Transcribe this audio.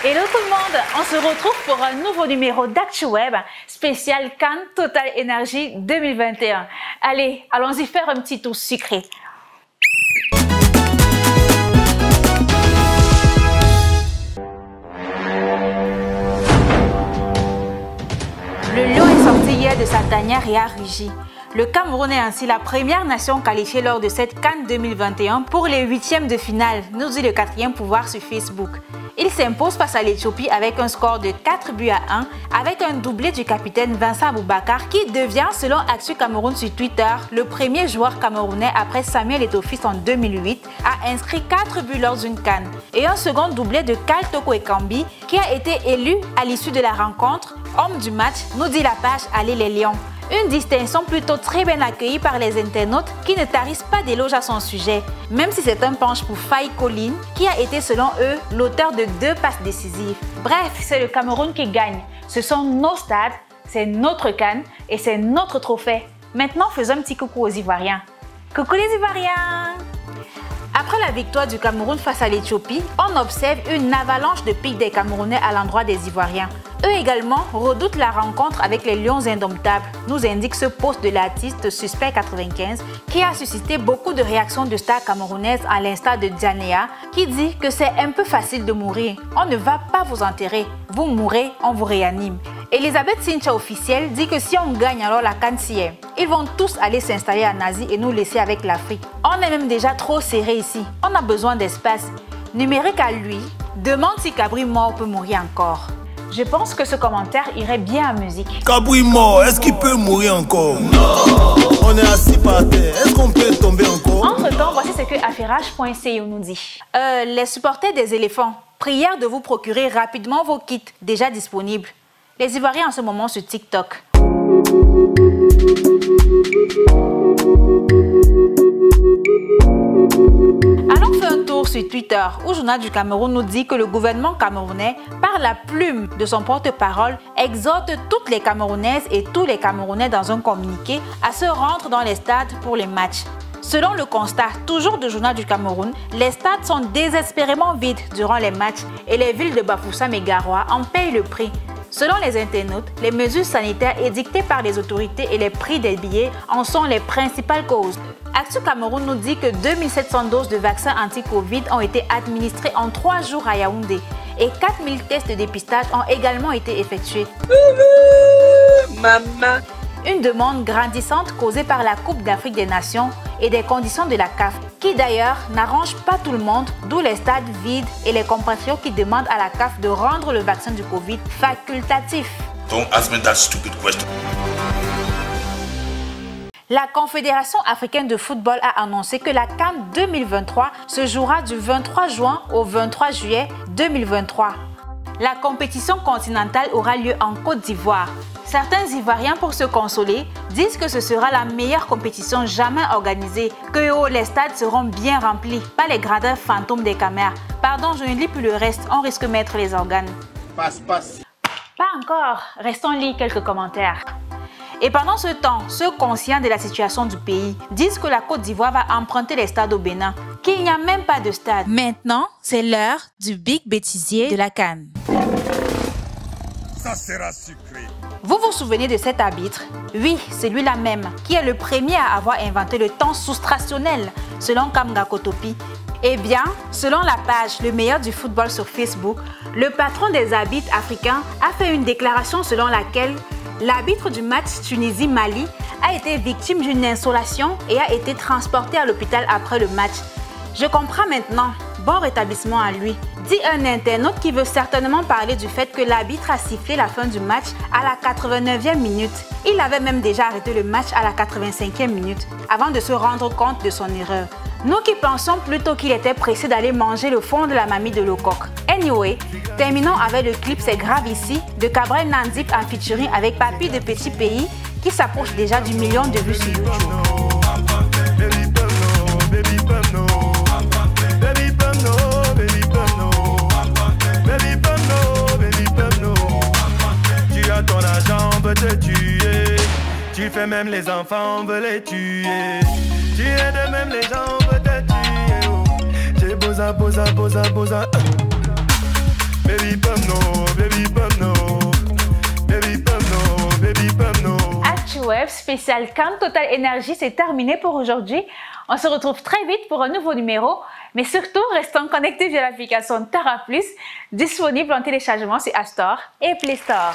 Hello tout le monde, on se retrouve pour un nouveau numéro d'ActuWeb spécial CAN Total Energy 2021. Allez, allons-y faire un petit tour sucré. Le lion est sorti hier de sa tanière et a rugi. Le Cameroun est ainsi la première nation qualifiée lors de cette CAN 2021 pour les huitièmes de finale, nous dit le quatrième pouvoir sur Facebook. Il s'impose face à l'Éthiopie avec un score de 4 buts à 1 avec un doublé du capitaine Vincent Aboubakar qui devient, selon Actu Cameroun sur Twitter, le premier joueur camerounais après Samuel Eto'o en 2008 à inscrit 4 buts lors d'une CAN et un second doublé de Kyle Toko Ekambi qui a été élu à l'issue de la rencontre homme du match, nous dit la page Allez les Lions. Une distinction plutôt très bien accueillie par les internautes qui ne tarissent pas d'éloges à son sujet, même si c'est un penche pour Faye Colline qui a été selon eux l'auteur de 2 passes décisives. Bref, c'est le Cameroun qui gagne. Ce sont nos stades, c'est notre CAN et c'est notre trophée. Maintenant, faisons un petit coucou aux Ivoiriens. Coucou les Ivoiriens! Après la victoire du Cameroun face à l'Éthiopie, on observe une avalanche de piques des Camerounais à l'endroit des Ivoiriens. Eux également redoutent la rencontre avec les Lions indomptables, nous indique ce post de l'artiste Suspect 95 qui a suscité beaucoup de réactions de stars camerounaises à l'instar de Dianéa qui dit que c'est un peu facile de mourir. On ne va pas vous enterrer, vous mourrez, on vous réanime. Elisabeth Sincha officielle dit que si on gagne alors la CAN s'y est. Ils vont tous aller s'installer en Asie et nous laisser avec l'Afrique. On est même déjà trop serré ici, on a besoin d'espace. Numérique à lui, demande si Cabri mort peut mourir encore. Je pense que ce commentaire irait bien à musique. Cabri mort, est-ce qu'il peut mourir encore? Non. On est assis par terre, est-ce qu'on peut tomber encore? Entre-temps, voici ce que affairage.co nous dit. Les supporters des éléphants, prière de vous procurer rapidement vos kits déjà disponibles. Les Ivoiriens en ce moment sur TikTok. Allons faire un tour sur Twitter où Journal du Cameroun nous dit que le gouvernement camerounais, par la plume de son porte-parole, exhorte toutes les Camerounaises et tous les Camerounais dans un communiqué à se rendre dans les stades pour les matchs. Selon le constat, toujours du Journal du Cameroun, les stades sont désespérément vides durant les matchs et les villes de Bafoussam et Garoua en payent le prix. Selon les internautes, les mesures sanitaires édictées par les autorités et les prix des billets en sont les principales causes. Actu Cameroun nous dit que 2700 doses de vaccins anti-Covid ont été administrées en 3 jours à Yaoundé et 4000 tests de dépistage ont également été effectués. Maman. Une demande grandissante causée par la Coupe d'Afrique des Nations et des conditions de la CAF, qui d'ailleurs n'arrange pas tout le monde, d'où les stades vides et les compatriotes qui demandent à la CAF de rendre le vaccin du Covid facultatif. Don't ask me that stupid question. La Confédération africaine de football a annoncé que la CAN 2023 se jouera du 23 juin au 23 juillet 2023. La compétition continentale aura lieu en Côte d'Ivoire. Certains Ivoiriens, pour se consoler, disent que ce sera la meilleure compétition jamais organisée, que les stades seront bien remplis, pas les gradins fantômes des caméras. Pardon, je ne lis plus le reste, on risque de mettre les organes. Passe. Pas encore, restons lire quelques commentaires. Et pendant ce temps, ceux conscients de la situation du pays disent que la Côte d'Ivoire va emprunter les stades au Bénin, qu'il n'y a même pas de stade. Maintenant, c'est l'heure du big bêtisier de la CAN. Ça sera sucré. Vous vous souvenez de cet arbitre? Oui, c'est lui-là même, qui est le premier à avoir inventé le temps soustrationnel, selon Kamga Kotopi. Eh bien, selon la page Le meilleur du football sur Facebook, le patron des arbitres africains a fait une déclaration selon laquelle l'arbitre du match Tunisie-Mali a été victime d'une insolation et a été transporté à l'hôpital après le match. Je comprends maintenant. Bon rétablissement à lui, dit un internaute qui veut certainement parler du fait que l'arbitre a sifflé la fin du match à la 89e minute. Il avait même déjà arrêté le match à la 85e minute avant de se rendre compte de son erreur. Nous qui pensons plutôt qu'il était pressé d'aller manger le fond de la mamie de Lecoq. Anyway, terminons avec le clip C'est grave ici de Cabrel Nandip en featuring avec Papy de Petit Pays qui s'approche déjà du 1 million de vues sur YouTube. Tu fais même les enfants, veut les tuer. Tu aides même les gens, veut te tuer. J'ai bosa. Baby, spécial CAN Total Énergie, c'est terminé pour aujourd'hui. On se retrouve très vite pour un nouveau numéro, mais surtout, restons connectés via l'application Terra Plus, disponible en téléchargement sur App Store et Play Store.